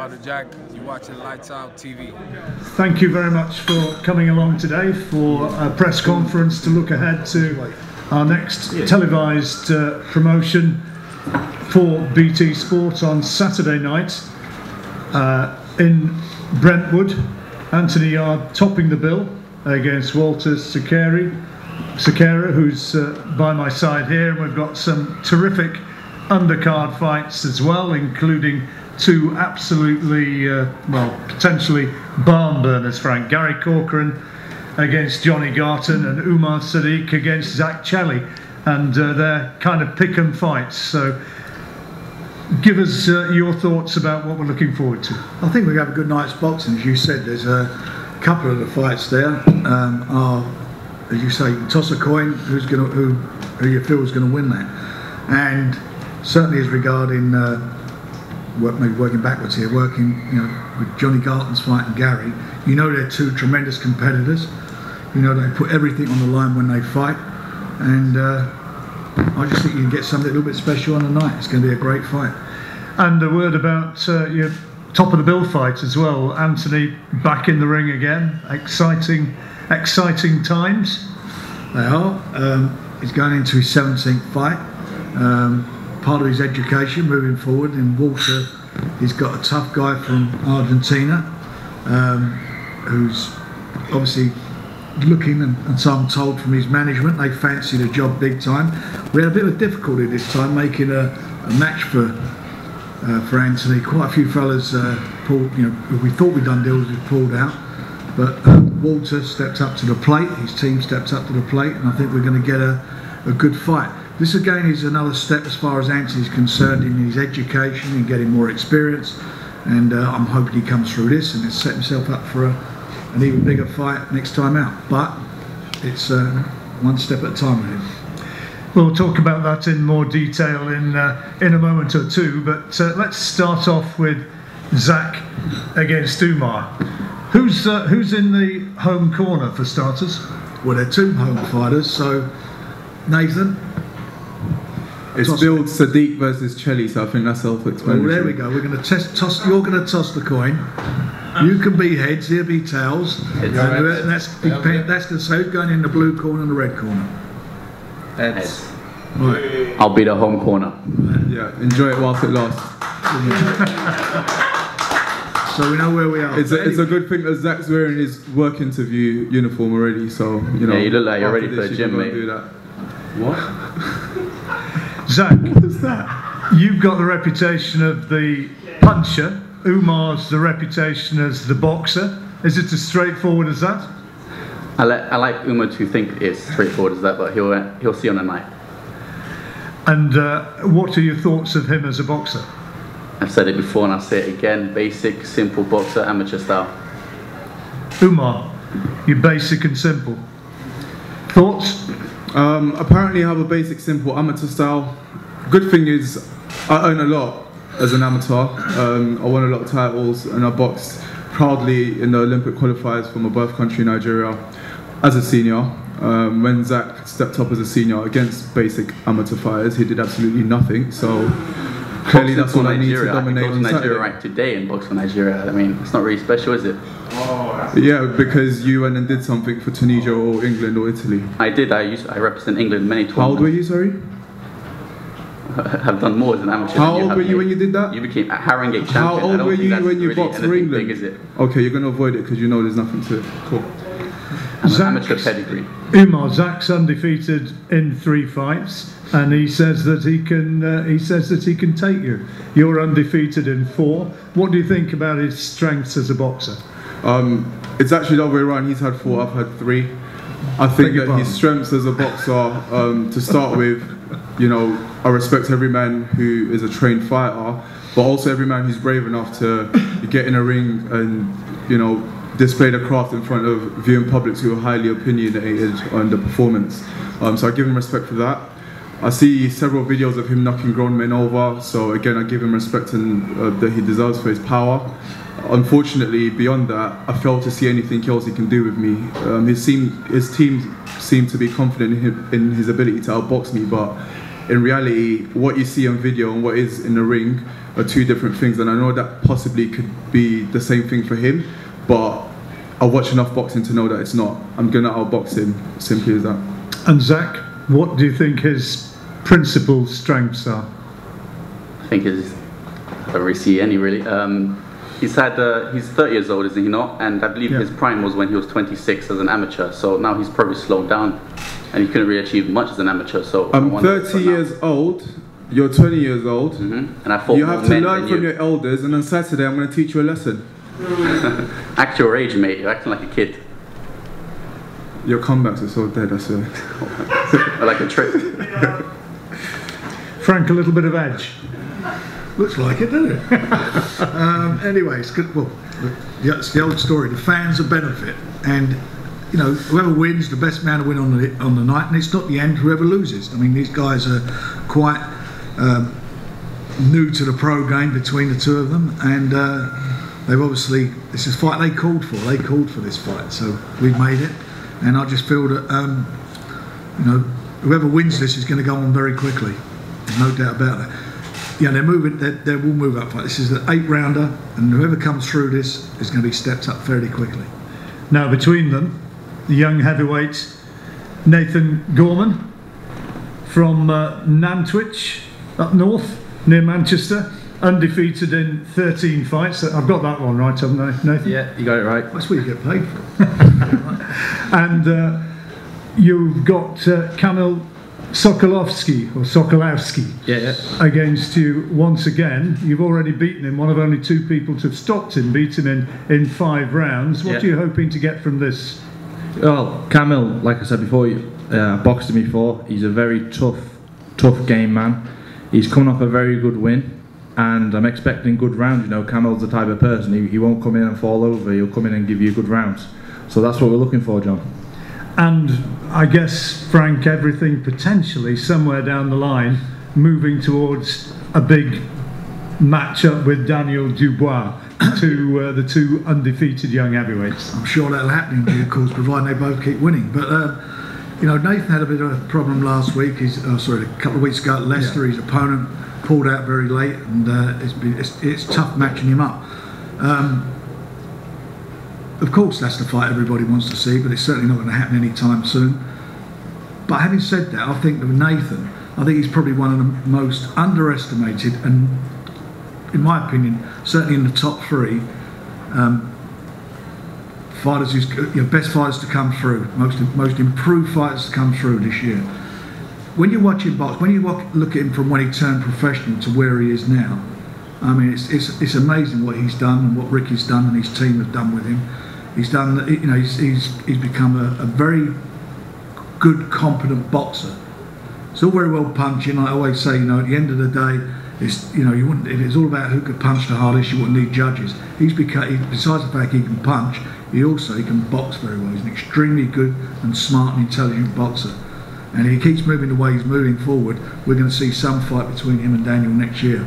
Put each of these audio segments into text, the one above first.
Brother Jack. You're watching Lights Out TV. Thank you very much for coming along today for a press conference to look ahead to our next televised promotion for BT Sport on Saturday night in Brentwood. Anthony Yarde topping the bill against Walter Sequeira, who's by my side here, and we've got some terrific undercard fights as well, including two absolutely, well, potentially barn burners, Frank. Gary Corcoran against Johnny Garton and Sadiq against Chelli, and they're kind of pick 'em fights. So give us your thoughts about what we're looking forward to. I think we have a good night's boxing. As you said, there's a couple of the fights there are, as you say, toss a coin, who you feel is going to win that. And certainly as regarding maybe working backwards here, with Johnny Garton's fight and Gary, you know they're two tremendous competitors. You know they put everything on the line when they fight, and I just think you can get something a little bit special on the night. It's going to be a great fight. And a word about your top of the bill fight as well. Anthony back in the ring again. Exciting times. They are. He's going into his 17th fight. Part of his education moving forward. In Walter, he's got a tough guy from Argentina who's obviously looking, and so I'm told from his management, they fancy the job big time. We had a bit of difficulty this time making a match for Anthony. Quite a few fellas pulled, we thought we'd done deals, we pulled out, but Walter stepped up to the plate, his team stepped up to the plate, and I think we're going to get a good fight. This again is another step as far as Anthony's concerned in his education and getting more experience, and I'm hoping he comes through this and has set himself up for an even bigger fight next time out. But it's one step at a time with him. We'll talk about that in more detail in a moment or two, but let's start off with Zach against Umar. Who's in the home corner for starters? Well, they're two home fighters, so Nathan. It's billed Sadiq versus Chelli, so I think that's self-explanatory. Well, there we go. We're going to toss. You're going to toss the coin. You can be heads. He'll be tails. And that's the so going in the blue corner and the red corner. Heads. Right. I'll be the home corner. Yeah. Enjoy it whilst it lasts. So we know where we are. It's a good thing that Zach's wearing his work interview uniform already, so you know. Yeah, you look like you're ready for the gym, mate. Do that. What? Zach, what is that? You've got the reputation of the puncher. Umar's the reputation as the boxer. Is it as straightforward as that? I like Umar to think it's straightforward as that, but he'll see on the night. And what are your thoughts of him as a boxer? I've said it before and I'll say it again. Basic, simple boxer, amateur style. Umar, you're basic and simple. Thoughts? Apparently I have a basic, simple amateur style. Good thing is I earn a lot as an amateur. I won a lot of titles and I boxed proudly in the Olympic qualifiers for my birth country, Nigeria, as a senior. When Zach stepped up as a senior against basic amateur fighters, he did absolutely nothing. So clearly that's what I need to dominate on Saturday. Nigeria right today and box for Nigeria. I mean, it's not really special, is it? Yeah, because you went and did something for Tunisia or England or Italy. I did. I represent England many times. How old were you, sorry? I've done more as an amateur. How old were you when you did that? You became a Harringay champion. How old were you when you boxed for England? Big, is it? Okay, you're going to avoid it because you know there's nothing to it. Cool. I'm an amateur pedigree. Umar, Zach's undefeated in 3 fights, and he says that he can take you. You're undefeated in 4. What do you think about his strengths as a boxer? It's actually the other way around. He's had 4, I've had 3. I think that his strengths as a boxer, to start with, you know, I respect every man who is a trained fighter, but also every man who's brave enough to get in a ring and, you know, display the craft in front of viewing publics who are highly opinionated on the performance. So I give him respect for that. I see several videos of him knocking grown men over, so again I give him respect and that he deserves for his power. Unfortunately, beyond that, I fail to see anything else he can do with me. His team seem to be confident in his ability to outbox me, but in reality, what you see on video and what is in the ring are two different things. And I know that possibly could be the same thing for him, but I watch enough boxing to know that it's not. I'm going to outbox him, simply as that. And Zach, what do you think his principal strengths are? I think I don't really see any, really. He's 30 years old, is he not? And I believe his prime was when he was 26 as an amateur. So now he's probably slowed down, and he couldn't really achieve much as an amateur. So I'm 30 years old. You're 20 years old. And I fought you have to learn from your elders. And on Saturday, I'm going to teach you a lesson. Act your age, mate. You're acting like a kid. Your comebacks are so dead, I swear. I like a trick. Frank, a little bit of edge. Looks like it, doesn't it? Anyway, it's good. Well, it's the old story. The fans are benefit, and you know, whoever wins, the best man to win on the night, and it's not the end. Whoever loses. I mean, these guys are quite new to the pro game between the two of them, and they've obviously, this is a fight they called for. They called for this fight, so we've made it, and I just feel that you know, whoever wins this is going to go on very quickly. There's no doubt about that. Yeah, they're moving. They will move up. This is an 8-rounder, and whoever comes through this is going to be stepped up fairly quickly. Now between them, the young heavyweight Nathan Gorman from Nantwich up north near Manchester, undefeated in 13 fights. I've got that one right, haven't I, Nathan? Yeah, you got it right. That's what you get paid for. And you've got Kamil Sokolowski against you once again. You've already beaten him, one of only 2 people to have stopped him, beat him in 5 rounds. What are you hoping to get from this? Well, Kamil, like I said before, boxed him before. He's a very tough game man. He's coming off a very good win, and I'm expecting good rounds. You know, Kamil's the type of person, he won't come in and fall over. He'll come in and give you good rounds. So that's what we're looking for, John. And I guess, Frank, everything potentially somewhere down the line moving towards a big match-up with Daniel Dubois, the 2 undefeated young heavyweights. I'm sure that'll happen in due course, providing they both keep winning. But you know, Nathan had a bit of a problem last week. A couple of weeks ago at Leicester, his opponent pulled out very late, and it's tough matching him up. Of course, that's the fight everybody wants to see, but it's certainly not going to happen anytime soon. But having said that, I think with Nathan, I think he's probably one of the most underestimated, and in my opinion, certainly in the top 3 fighters, best fighters to come through, most improved fighters to come through this year. When you're watching box, when you look at him from when he turned professional to where he is now, I mean, it's amazing what he's done and what Ricky's done and his team have done with him. He's done, you know, he's become a very good, competent boxer. It's all very well punching. I always say, you know, at the end of the day, it's, you know, if it's all about who could punch the hardest, you wouldn't need judges. Besides the fact he can punch, he can box very well. He's an extremely good and smart and intelligent boxer. And if he keeps moving the way he's moving forward, we're going to see some fight between him and Daniel next year.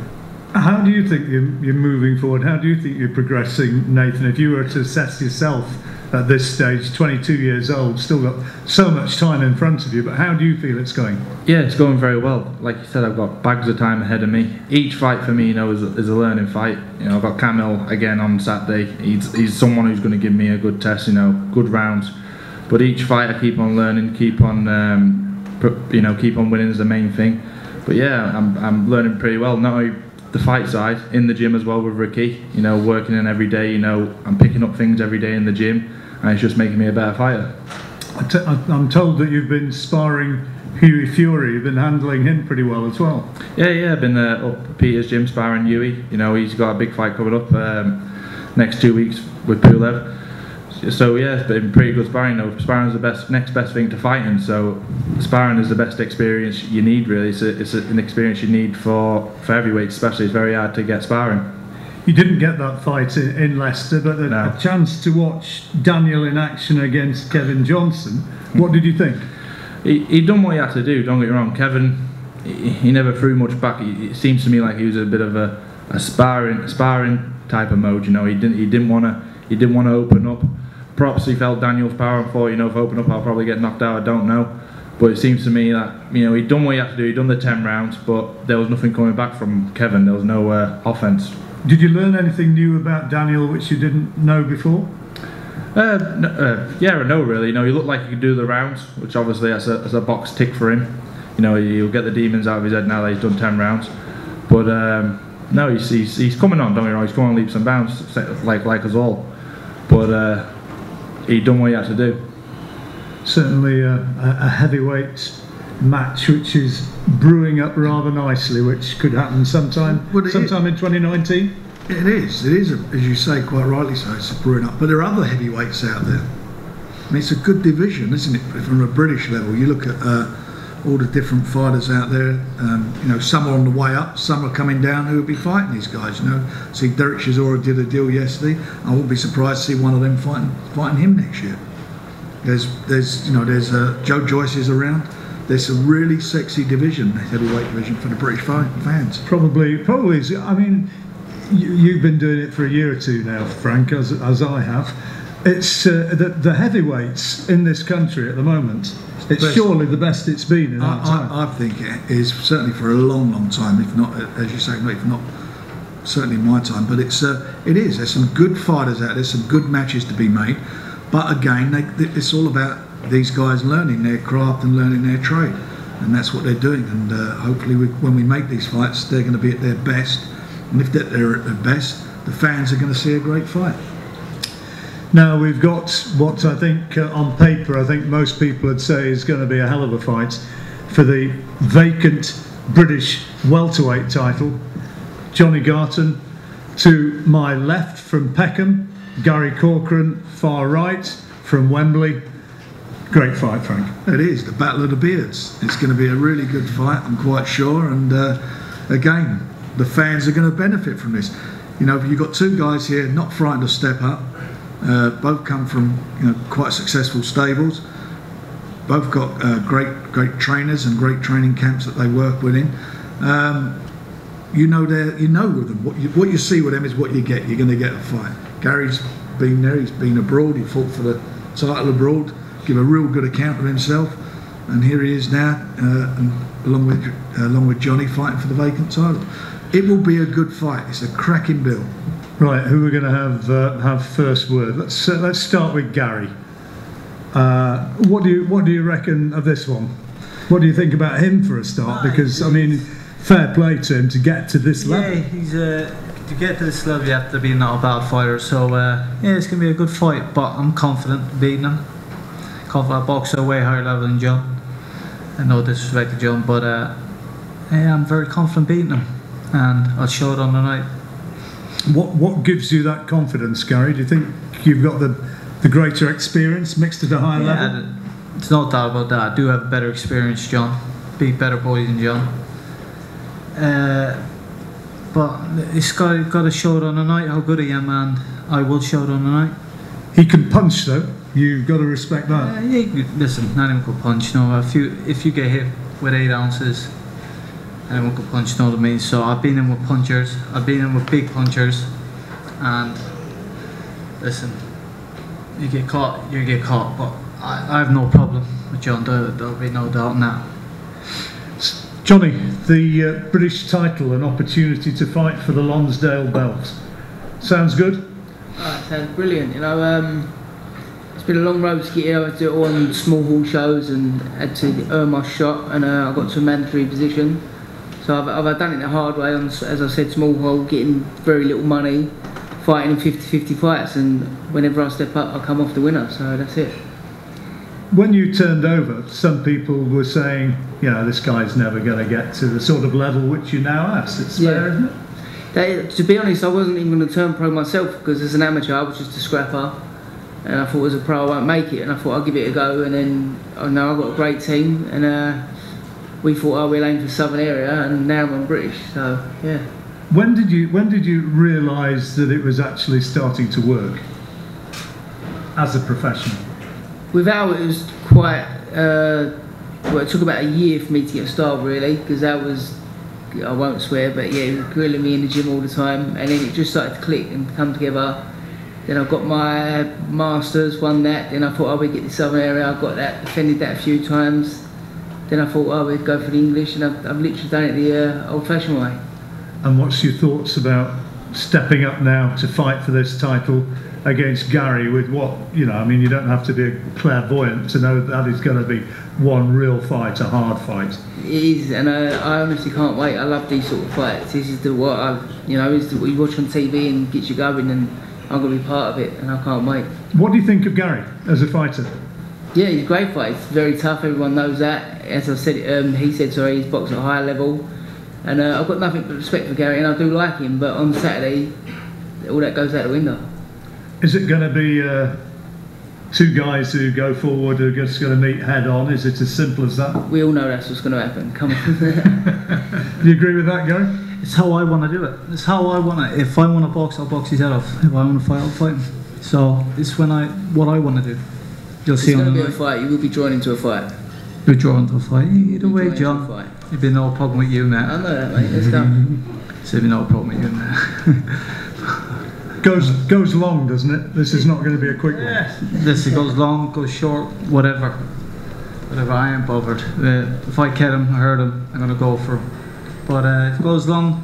How do you think you're moving forward? How do you think you're progressing, Nathan? If you were to assess yourself at this stage, 22 years old, still got so much time in front of you, but how do you feel it's going? Yeah, it's going very well. Like you said, I've got bags of time ahead of me. Each fight for me, you know, is a learning fight. You know, I've got Kamil again on Saturday. He's someone who's going to give me a good test, you know, good rounds. But each fight I keep on learning, keep on winning is the main thing. But yeah, I'm learning pretty well. Not only the fight side, in the gym as well with Ricky, you know, working in every day, you know, I'm picking up things every day in the gym, and it's just making me a better fighter. I'm told that you've been sparring Hughie Fury, you've been handling him pretty well as well. Yeah, I've been up at Peter's gym sparring Hughie. You know, he's got a big fight coming up next 2 weeks with Pulev. So yeah, it's been pretty good sparring. You know, sparring is the next best thing to fighting. So sparring is the best experience you need. Really, it's an experience you need for heavyweights, especially. It's very hard to get sparring. You didn't get that fight in Leicester, but a chance to watch Daniel in action against Kevin Johnson. What did you think? He done what he had to do. Don't get me wrong, Kevin. He never threw much back. It seems to me like he was a bit of a sparring type of mode. You know, he didn't want to open up. Props, he felt Daniel's power and thought, you know, if I open up I'll probably get knocked out, I don't know. But it seems to me that he'd done what he had to do. He'd done the 10 rounds, but there was nothing coming back from Kevin. There was no offense. Did you learn anything new about Daniel which you didn't know before? Yeah and no, really. He looked like he could do the rounds, which obviously that's a box tick for him. He'll get the demons out of his head now that he's done 10 rounds. But no, he's coming on. Don't get me wrong. He's coming on leaps and bounds, like us all. But he done what he had to do. Certainly a heavyweight match which is brewing up rather nicely, which could happen sometime in 2019. It is, as you say, quite rightly so, it's brewing up. But there are other heavyweights out there. I mean, it's a good division, isn't it? From a British level, you look at all the different fighters out there. Some are on the way up, some are coming down who will be fighting these guys. See, Derek Chisora did a deal yesterday. I wouldn't be surprised to see one of them fighting him next year. There's Joe Joyce is around. There's a really sexy division, heavyweight division for the British fans. Probably. I mean, you've been doing it for a year or two now, Frank, as I have. It's the heavyweights in this country at the moment. It's surely the best it's been in our time. I think it is, certainly for a long, long time, if not, as you say, if not certainly my time. But it is. There's some good fighters out there, some good matches to be made. But again, it's all about these guys learning their craft and learning their trade, and that's what they're doing. And hopefully, when we make these fights, they're going to be at their best. And if they're at their best, the fans are going to see a great fight. Now we've got what I think on paper, I think most people would say is going to be a hell of a fight for the vacant British welterweight title. Johnny Garton to my left from Peckham, Gary Corcoran far right from Wembley. Great fight, Frank. It is, the Battle of the Beards. It's going to be a really good fight, I'm quite sure. And again, the fans are going to benefit from this. You've got two guys here not frightened to step up. Both come from quite successful stables. Both got great trainers and great training camps that they work within. With them. What you see with them is what you get. You're going to get a fight. Gary's been there. He's been abroad. He fought for the title abroad. Give a real good account of himself. And here he is now, along with Johnny, fighting for the vacant title. It will be a good fight. It's a cracking bill. Right, who we're going to have first word? Let's start with Gary. What do you reckon of this one? What do you think about him for a start? Because I mean, fair play to him to get to this level. Yeah, he's to get to this level, you have to be not a bad fighter. So it's going to be a good fight. But I'm confident beating him. Confident boxer, way higher level than John. And no disrespect to John, but I'm very confident beating him, and I'll show it on the night. What gives you that confidence, Gary? Do you think you've got the greater experience mixed at a higher level? It's no doubt about that. I do have a better experience, John. Beat better boys than John. But it's got to show it on the night how good I am, and I will show it on the night. He can punch, though. You've got to respect that. Listen, anyone could punch. If you get hit with 8 ounces, anyone could punch. Know what I mean? So I've been in with punchers. I've been in with big punchers, and listen, you get caught. You get caught. But I have no problem with John. There'll be no doubt in that. Johnny, the British title, an opportunity to fight for the Lonsdale belt. Sounds good? Sounds brilliant. It's been a long road to get here. I had to do it on small hall shows and had to earn my shot, and I got to a mandatory position. So I've done it the hard way on, as I said, small hall, getting very little money, fighting in 50-50 fights, and whenever I step up I come off the winner, so that's it. When you turned over, some people were saying, this guy's never going to get to the sort of level which you now at. It's fair, isn't it? To be honest, I wasn't even going to turn pro myself, because as an amateur I was just a scrapper, and I thought as a pro I won't make it, and I thought I'll give it a go, and then I've got a great team, and we thought we'll aim for Southern area, and now I'm British, so yeah. When did you realise that it was actually starting to work as a professional? Without it was quite, it took about a year for me to get started really, because that was, I won't swear, but yeah, he was grilling me in the gym all the time, and then it just started to click and come together. Then I got my Masters, won that, then I thought I would get the Southern area, I got that, defended that a few times, then I thought, oh, we'd go for the English, and I've literally done it the old-fashioned way. And what's your thoughts about stepping up now to fight for this title against Gary with what, you know, I mean, you don't have to be a clairvoyant to know that is going to be one real fight, a hard fight. It is, and I honestly can't wait. I love these sort of fights. This is what is what you watch on TV and gets you going, and I'm going to be part of it, and I can't wait. What do you think of Gary as a fighter? Yeah, he's a great fighter. He's very tough, everyone knows that. As I said, he said, sorry, he's boxed at a higher level. And I've got nothing but respect for Gary, and I do like him, but on Saturday, all that goes out the window. Is it going to be two guys who go forward who are just going to meet head on? Is it as simple as that? We all know that's what's going to happen. Come on. Do you agree with that, Gary? It's how I want to do it. It's how I want to. If I want to box, I'll box his head off. If I want to fight, I'll fight him. So it's what I want to do. You'll see on the night. It's going to be a fight. You will be drawn into a fight. You're drawn into a fight. Either way, John. There'd be no problem with you, mate. I know that, mate. Let's go. There'd be no problem with you, mate. Goes long, doesn't it? This is not going to be a quick one. This goes long, goes short, whatever. Whatever, I ain't bothered. If I get him, I hurt him, I'm going to go for him. But if it goes long,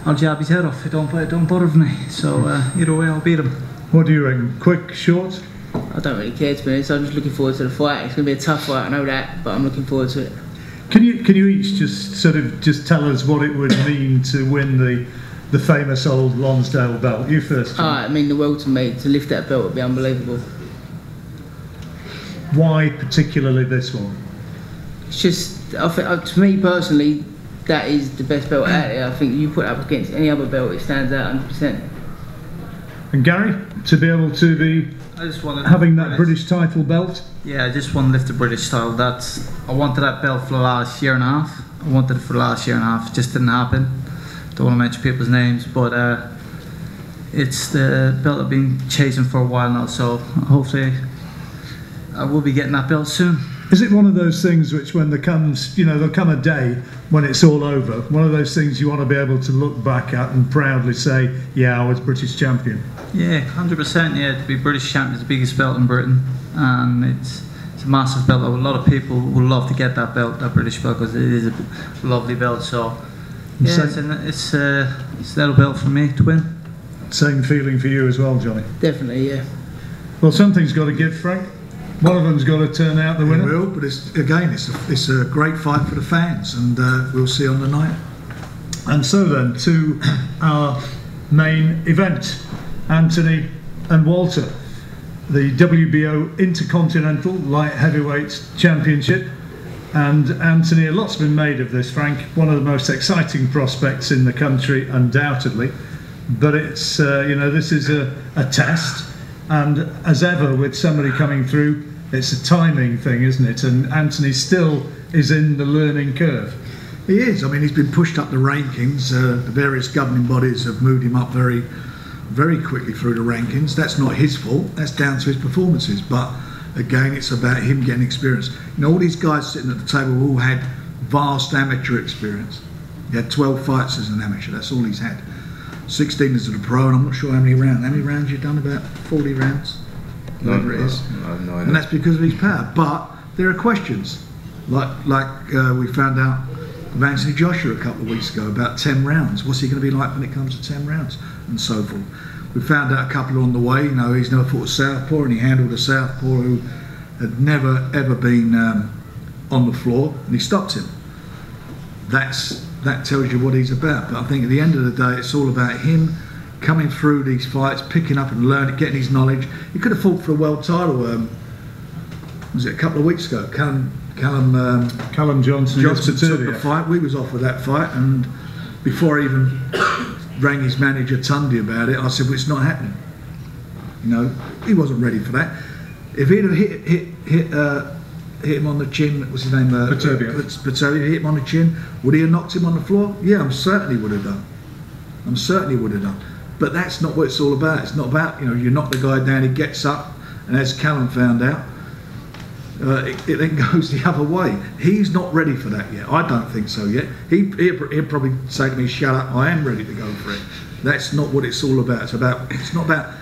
I'll jab his head off. It don't bother me. So either way, I'll beat him. What do you reckon? Quick, short? I don't really care, to be honest. I'm just looking forward to the fight. It's going to be a tough fight, I know that, but I'm looking forward to it. Can you each just tell us what it would mean to win the famous old Lonsdale belt? You first. I mean the world to me. To lift that belt would be unbelievable. Why particularly this one? It's just, I think, to me personally, that is the best belt out there. I think you put it up against any other belt, it stands out 100%. And Gary, to be able to be having that British title belt? Yeah, I just want to lift the British title. I wanted that belt for the last year and a half. I wanted it for the last year and a half. It just didn't happen. Don't want to mention people's names, but it's the belt I've been chasing for a while now, so hopefully I will be getting that belt soon. Is it one of those things which, when there comes, there'll come a day when it's all over, one of those things you want to be able to look back at and proudly say, yeah, I was British champion? Yeah, 100%, yeah. To be British champion is the biggest belt in Britain, and it's a massive belt. A lot of people would love to get that belt, that British belt, because it is a lovely belt. So yeah, it's a little belt for me to win. Same feeling for you as well, Johnny? Definitely, yeah. Well, something's got to give, Frank. One of them's got to turn out the winner. It will, but it's a great fight for the fans, and we'll see on the night. And so then, to our main event, Anthony and Walter, the WBO Intercontinental Light Heavyweight Championship. And Anthony, a lot's been made of this, Frank. One of the most exciting prospects in the country, undoubtedly. But it's, this is a test. And as ever with somebody coming through, it's a timing thing, isn't it? And Anthony still is in the learning curve. He is. I mean, he's been pushed up the rankings. The various governing bodies have moved him up very, very quickly through the rankings. That's not his fault. That's down to his performances. But again, it's about him getting experience. All these guys sitting at the table all had vast amateur experience. He had 12 fights as an amateur. That's all he's had. 16 as a pro, and I'm not sure how many rounds. How many rounds you've done? About 40 rounds, whatever it is. No, and that's because of his power. But there are questions, like we found out with Anthony Joshua a couple of weeks ago about 10 rounds. What's he going to be like when it comes to 10 rounds, and so forth. We found out a couple on the way. He's never fought a southpaw, and he handled a southpaw who had never ever been on the floor, and he stopped him. That tells you what he's about. But I think at the end of the day, it's all about him coming through these fights, picking up and learning, getting his knowledge. He could have fought for a world title. Was it a couple of weeks ago? Callum Johnson took the fight. We was off with that fight, and before I even rang his manager Tunde about it, I said, "Well, it's not happening." He wasn't ready for that. If he'd have hit him on the chin, what's his name? Paterbia hit him on the chin, would he have knocked him on the floor? Yeah, I certainly would have done. But that's not what it's all about. It's not about, you knock the guy down, he gets up, and as Callum found out, it then goes the other way. He's not ready for that yet. I don't think so yet. He'll probably say to me, "Shut up, I am ready to go for it." That's not what it's all about. It's not about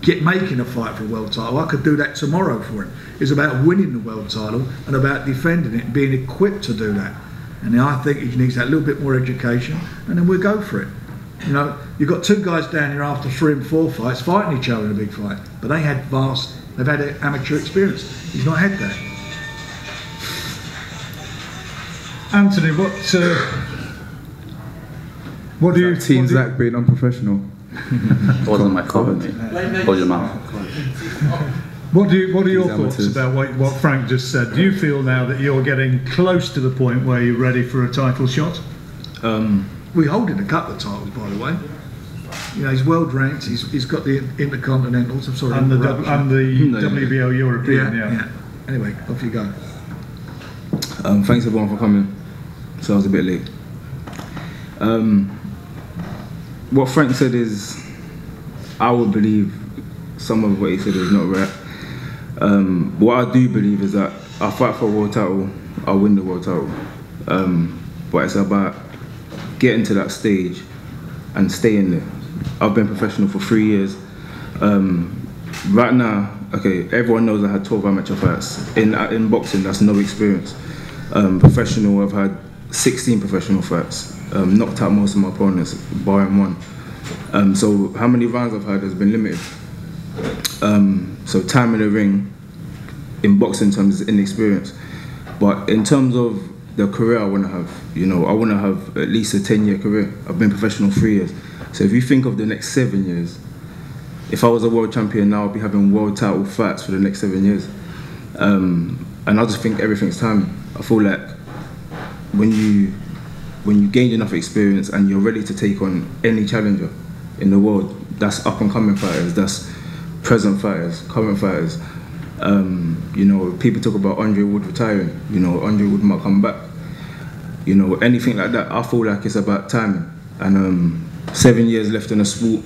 making a fight for a world title. I could do that tomorrow for him. It's about winning the world title and about defending it and being equipped to do that. And I think he needs that little bit more education, and then we'll go for it. You know, you've got two guys down here after 3 and 4 fights fighting each other in a big fight, but they've had amateur experience. He's not had that. Anthony, what do you... Team Zach being unprofessional. It wasn't my fault, mate. Hold your mouth. What are your thoughts about what Frank just said? Do you feel now that you're getting close to the point where you're ready for a title shot? We're holding a couple of titles, by the way. You know, he's world ranked. He's got the Intercontinentals. I'm sorry, and the WBO European. Yeah. Anyway, off you go. Thanks everyone for coming. So I was a bit late. What Frank said is, I would believe some of what he said is not right. What I do believe is that I fight for a world title, I'll win the world title. But it's about getting to that stage and staying there. I've been professional for 3 years. Right now, okay, everyone knows I had 12 amateur fights. In boxing, that's no experience. Professional, I've had 16 professional fights. Knocked out most of my opponents, barring one. So how many rounds I've had has been limited. So time in the ring, in boxing terms, is inexperience. But in terms of the career I want to have, you know, I want to have at least a 10-year career. I've been professional 3 years. So if you think of the next 7 years, if I was a world champion now, I'd be having world title fights for the next 7 years. And I just think everything's timing. I feel like when you gain enough experience and you're ready to take on any challenger in the world, that's up and coming fighters, that's present fighters, current fighters. You know, people talk about Andre Wood retiring. You know, Andre Wood might come back. You know, anything like that, I feel like it's about timing. And 7 years left in the sport,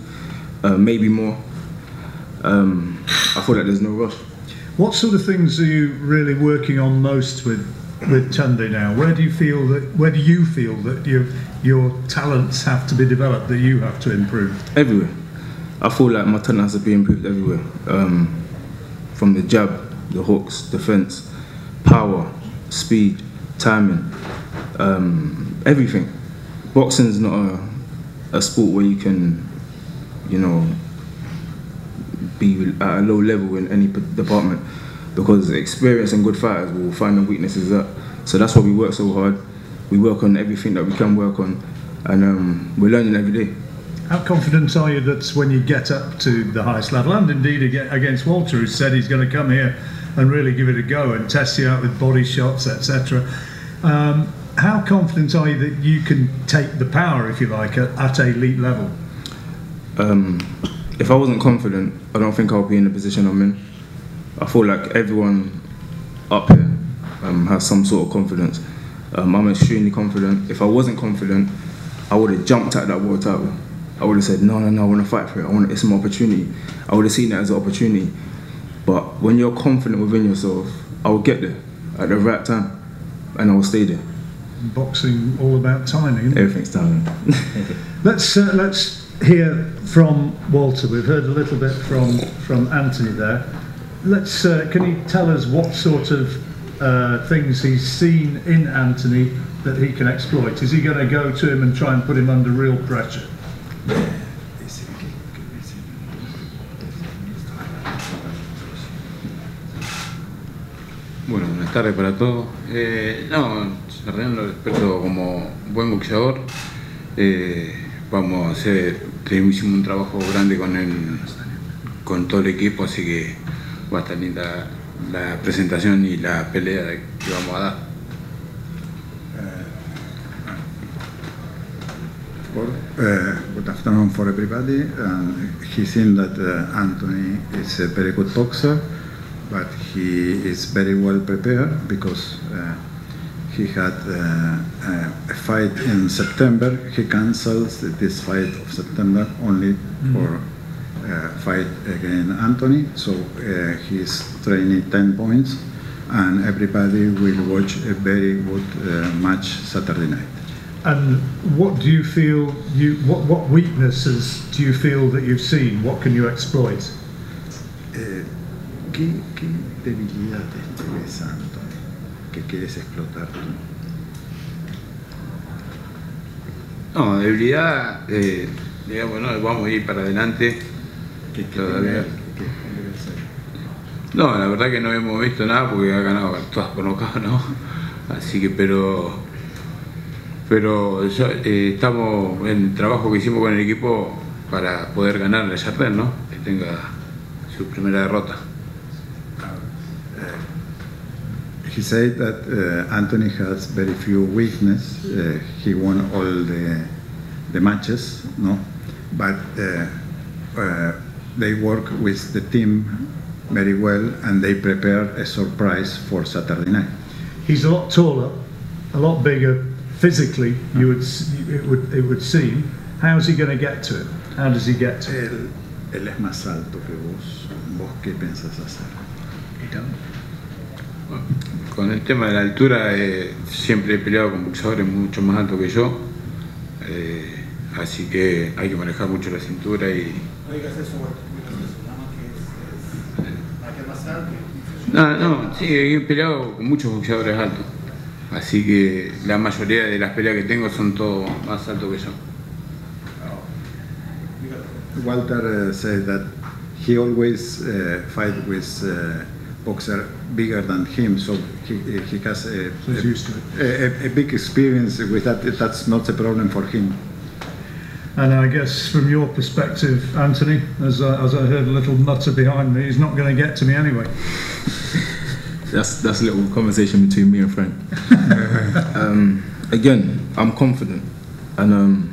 maybe more. I feel like there's no rush. What sort of things are you really working on most with Tunde now? Where do you feel that your talents have to be developed, that you have to improve? Everywhere. I feel like my talent has to be improved everywhere. From the jab, the hooks, defense, power, speed, timing, everything. Boxing is not a sport where you can, you know, be at a low level in any department, because experience and good fighters will find the weaknesses up. So that's why we work so hard. We work on everything that we can work on, and we're learning every day. How confident are you that when you get up to the highest level, and indeed against Walter, who said he's going to come here and really give it a go and test you out with body shots, etc. How confident are you that you can take the power, if you like, at elite level? If I wasn't confident, I don't think I'll be in the position I'm in. I feel like everyone up here has some sort of confidence. I'm extremely confident. If I wasn't confident, I would have jumped at that world title. I would have said, no, I want to fight for it. It's an opportunity. I would have seen it as an opportunity. But when you're confident within yourself, I will get there at the right time, and I will stay there. Boxing all about timing, isn't it? Everything's timing. Let's hear from Walter. We've heard a little bit from Anthony there. Can you tell us what sort of things he's seen in Anthony that he can exploit? Is he going to go to him and try and put him under real pressure? Bueno, buenas tardes para todos. No, Yarde lo respeto como buen boxeador. Vamos a hacer, hicimos un trabajo grande con todo el equipo, así que va a estar linda la presentación y la pelea que vamos a dar. Good afternoon for everybody. He's seen that Anthony is a very good boxer, but he is very well prepared because he had a fight in September. He cancels this fight of September only for fight against Anthony. So he's training 10 points, and everybody will watch a very good match Saturday night. And what do you feel? What weaknesses do you feel that you've seen? What can you exploit? ¿Qué debilidades te ves, Anthony, que quieres explotar tú? No, debilidad, digamos, no, vamos a ir para adelante. ¿Qué Todavía. No, la verdad que no hemos visto nada porque ha ganado todas por nocaut, ¿no? Así que, pero estamos en el trabajo que hicimos con el equipo para poder ganar a Yarde, ¿no? Que tenga su primera derrota. He said that Anthony has very few weakness. He won all the matches, no? But they work with the team very well, and they prepare a surprise for Saturday night. He's a lot taller, a lot bigger physically. It would seem. How's he going to get to it? How does he get to it? Él es más alto que vos. ¿Vos qué pensás hacer? Con el tema de la altura, siempre he peleado con boxeadores mucho más altos que yo, así que hay que manejar mucho la cintura y... No, sí, he peleado con muchos boxeadores altos, así que la mayoría de las peleas que tengo son todos más altos que yo. Walter said that he always fight with boxer bigger than him, so he has a big experience with that. That's not a problem for him. And I guess from your perspective, Anthony, as I heard a little nutter behind me, he's not going to get to me anyway. That's a little conversation between me and Frank. Again, I'm confident, and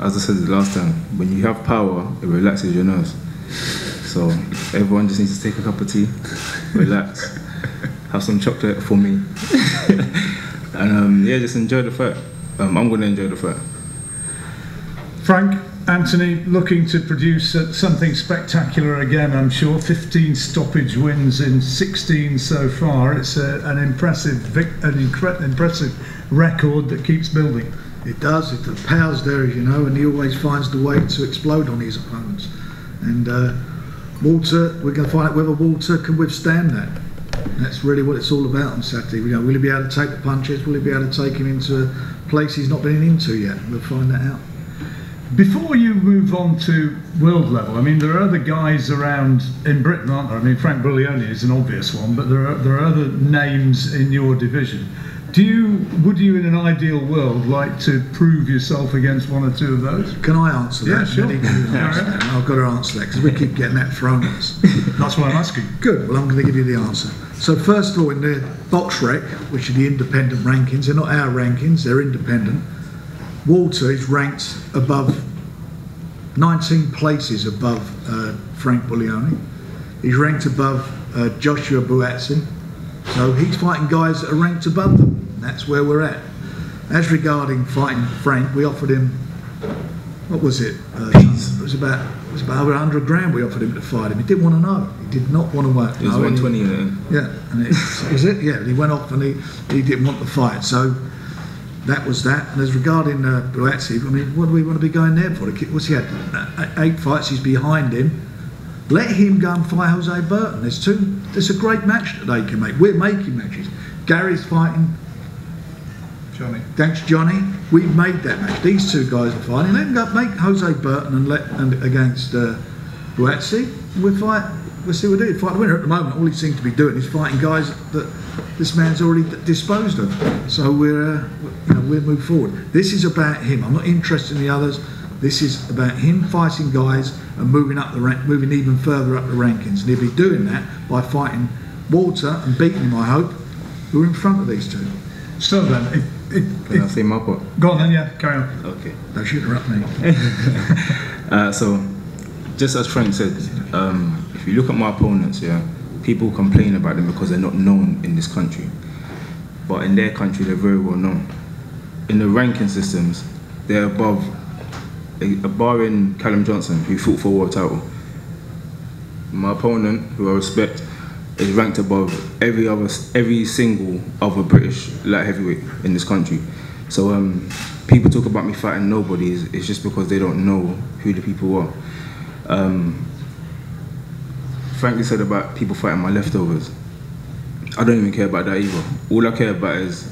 as I said the last time, when you have power, it relaxes your nerves. So everyone just needs to take a cup of tea, relax, have some chocolate for me, and yeah, just enjoy the fight. I'm going to enjoy the fight. Frank, Anthony, looking to produce something spectacular again, I'm sure. 15 stoppage wins in 16 so far. It's an impressive record that keeps building. It does. The power's there, as you know, and he always finds the way to explode on his opponents. And Walter, we're going to find out whether Walter can withstand that. And that's really what it's all about on Saturday. Will he be able to take the punches? Will he be able to take him into a place he's not been into yet? We'll find that out. Before you move on to world level, I mean, there are other guys around in Britain, aren't there? I mean, Frank Buglioni is an obvious one, but there are other names in your division. Would you, in an ideal world, like to prove yourself against one or two of those? Can I answer that? Yeah, sure. I've got to answer that because we keep getting that thrown at us. That's why I'm asking. Good. Well, I'm going to give you the answer. So first of all, in the box rec, which are the independent rankings, they're not our rankings, they're independent. Walter is ranked above 19 places above Frank Buglioni. He's ranked above Joshua Buatsi. So he's fighting guys that are ranked above them. That's where we're at. As regarding fighting Frank, we offered him, what was it? It was about over 100 grand we offered him to fight him. He didn't want to know. He did not want to work. It was 120 then. Yeah, and is it? Yeah, he went off and he didn't want the fight. So that was that. And as regarding Buatsi, I mean, what do we want to be going there for? What's he had? 8 fights. He's behind him. Let him go and fight Jose Burton. There's a great match that they can make. We're making matches. Gary's fighting Johnny. Thanks, Johnny. We've made that match. These two guys are fighting. Let them go make Jose Burton against Buatsi. We'll see what we do. Fight the winner. At the moment, all he seems to be doing is fighting guys that this man's already disposed of. So we'll move forward. This is about him. I'm not interested in the others. This is about him fighting guys and moving up the moving even further up the rankings. And he'll be doing that by fighting Walter and beating him, I hope, who are in front of these two. So then, can I say my part? Go on then, yeah, carry on. Okay. Don't interrupt me. So, just as Frank said, if you look at my opponents, yeah, people complain about them because they're not known in this country. But in their country, they're very well known. In the ranking systems, they're above, barring Callum Johnson, who fought for a world title. My opponent, who I respect, is ranked above every single other British light heavyweight in this country. So people talk about me fighting nobody. It's just because they don't know who the people are. Frankie said about people fighting my leftovers. I don't even care about that either. All I care about is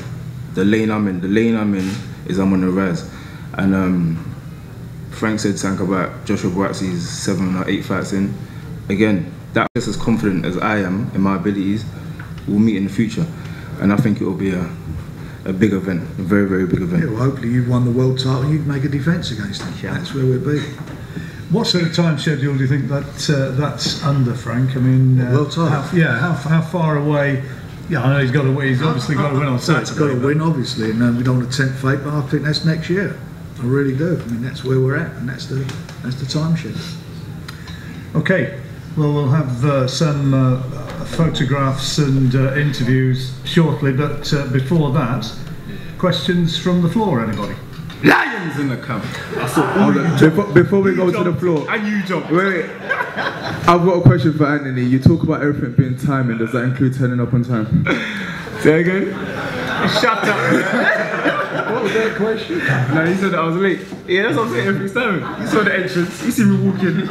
the lane I'm in. The lane I'm in is I'm on the rise. And Frank said something about Joshua Buatsi's 7 or 8 fights in. Again, that's just as confident as I am in my abilities. We'll meet in the future. And I think it will be a big event, a very, very big event. Yeah, well, hopefully you've won the world title and you can make a defence against him. Yeah. That's where we'll be. What sort of time schedule do you think that's under, Frank? I mean, world title. How far away? Yeah, I know he's obviously got to win on Saturday. He's got to win, obviously, and we don't want to tempt fate, but I think that's next year. I really do. I mean, that's where we're at, and that's the time schedule. Okay. Well, we'll have some photographs and interviews shortly, but before that, questions from the floor, anybody? Lions in the camp. Before we go to the floor, and you jump. Wait. I've got a question for Anthony. You talk about everything being timing. Does that include turning up on time? Say again? Shut up, man. What was that question? No, he said that I was late. Yeah, that's what I'm saying every time. You saw the entrance. You see me walking.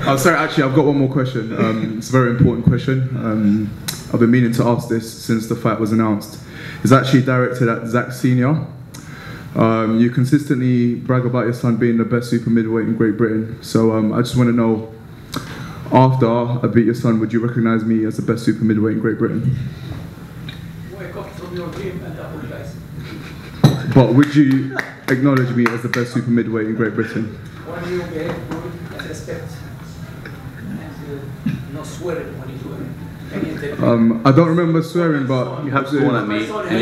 Oh, sorry, actually, I've got one more question. It's a very important question. I've been meaning to ask this since the fight was announced. It's actually directed at Zach Senior. You consistently brag about your son being the best super middleweight in Great Britain. So I just want to know, after I beat your son, would you recognise me as the best super middleweight in Great Britain? Wake up from your dream and apologize. But would you acknowledge me as the best super middleweight in Great Britain? When you behave good and respect, and not swearing when you do it. I don't remember swearing, but you have sworn at me. And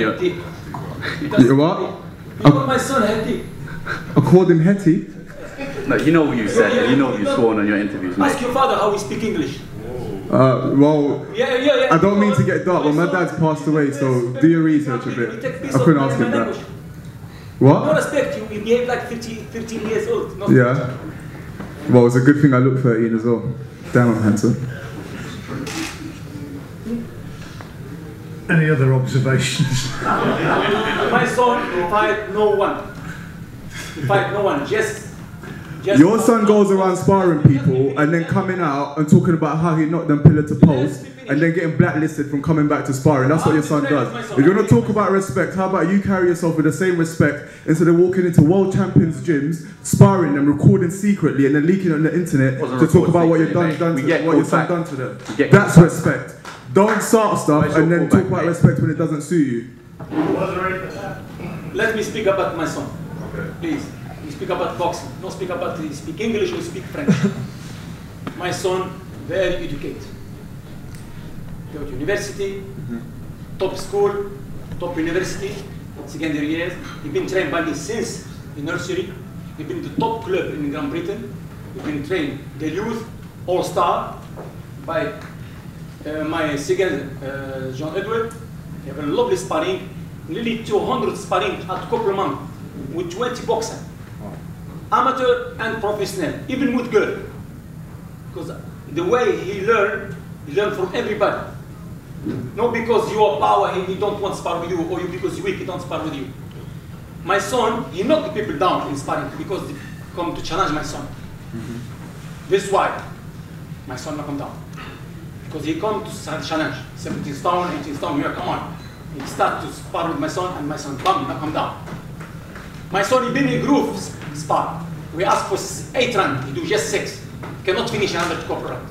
you're what? You call my son Hetty. I called him Hetty. No, you know what you said. You know what you sworn on your interviews. Mate. Ask your father how he speak English. Well, yeah. I don't mean to get dark, but my dad's passed away, so do your research a bit. I couldn't ask him that. What? No respect, you behave like 15 years old. Not yeah. 15. Well, it's a good thing I look 13 as well. Damn, I'm handsome. Any other observations? My son fight no one. He fight no one. Just your son goes around sparring people and then coming out and talking about how he knocked them pillar to post and then getting blacklisted from coming back to sparring. That's what your son does. If you want to talk about respect, how about you carry yourself with the same respect instead of walking into world champions gyms, sparring them, recording secretly and then leaking on the internet to talk about what your son done to them. That's respect. Don't start stuff and then talk about respect when it doesn't suit you. Let me speak about my son. Okay. Please. You speak about boxing. Don't speak about he speak English or speak French. My son, very educated. Go to university, top school, top university, secondary years. He's been trained by me since the nursery. He's been the top club in Great Britain. He's been trained the youth all-star by my second, John Edward. He have a lovely sparring, nearly 200 sparring at Corcoran with 20 boxers, amateur and professional, even with girl. Because the way he learn from everybody. Not because you are power, he don't want to spar with you, or you because you're weak, he don't spar with you. My son, he knocked the people down in sparring because they come to challenge my son. This is why my son knocked him down. Because he come to challenge, 17 stone, 18 stone, here, come on. He start to spar with my son, and my son, bam, knock him down. My son, he been in groove spar. We asked for 8 rounds, he do just 6. He cannot finish another Corcoran.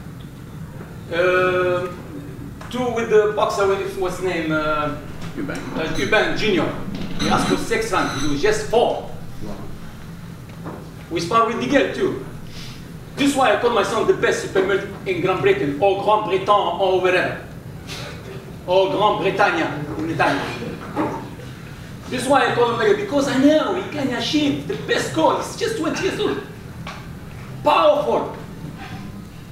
2 with the boxer, what's his name? Cuban Junior. We asked for 6 rounds, he do just 4. We spar with Miguel too. This is why I call my son the best super middleweight in Great Britain, or Grand Britain, or wherever. Or Grand Britannia, in Italy. This is why I call him like, because I know he can achieve the best goal. He's just 20 years old. Powerful.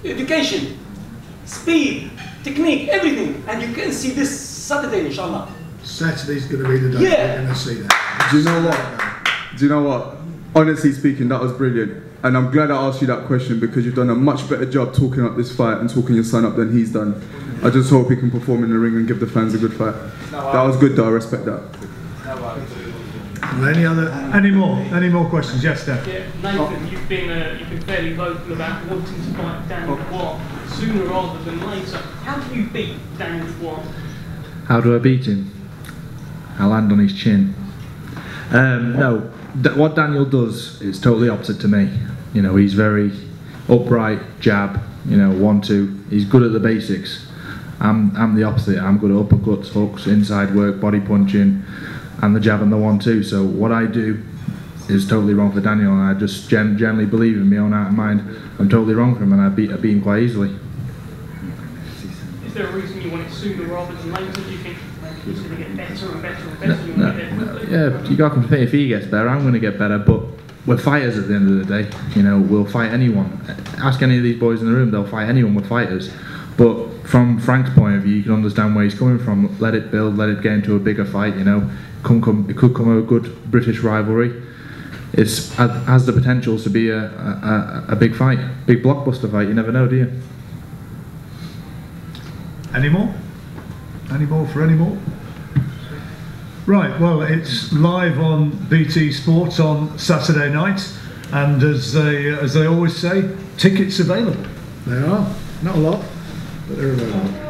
Education, speed, technique, everything. And you can see this Saturday, inshallah. Saturday's going to be the day we're going to see that. Do you know what? Honestly speaking, that was brilliant. And I'm glad I asked you that question because you've done a much better job talking up this fight and talking your son up than he's done. I just hope he can perform in the ring and give the fans a good fight. That was good though, I respect that. Any more questions? Yes, Steph. Yeah, Nathan, you've been fairly vocal about wanting to fight Daniel Dubois sooner rather than later. How do you beat Daniel Dubois? How do I beat him? I land on his chin. No, what Daniel does is totally opposite to me. You know, he's very upright, jab, you know, 1-2. He's good at the basics. I'm the opposite. I'm good at uppercuts, hooks, inside work, body punching, and the jab and the 1-2. So what I do is totally wrong for Daniel, and I just generally believe in my own heart and mind I'm totally wrong for him, and I beat him quite easily. Is there a reason you want it sooner rather than later? Do you think he's going to get better and better and better? Yeah, you got to compete. If he gets better, I'm going to get better. But we're fighters at the end of the day. You know, we'll fight anyone. Ask any of these boys in the room; they'll fight anyone. We're fighters. But from Frank's point of view, you can understand where he's coming from. Let it build. Let it get into a bigger fight. You know, it could come a good British rivalry. It has the potential to be a big fight, big blockbuster fight. You never know, do you? Any more? Any more for any more? Right, well, it's live on BT Sports on Saturday night, and as they always say, tickets available. They are, not a lot, but they're available.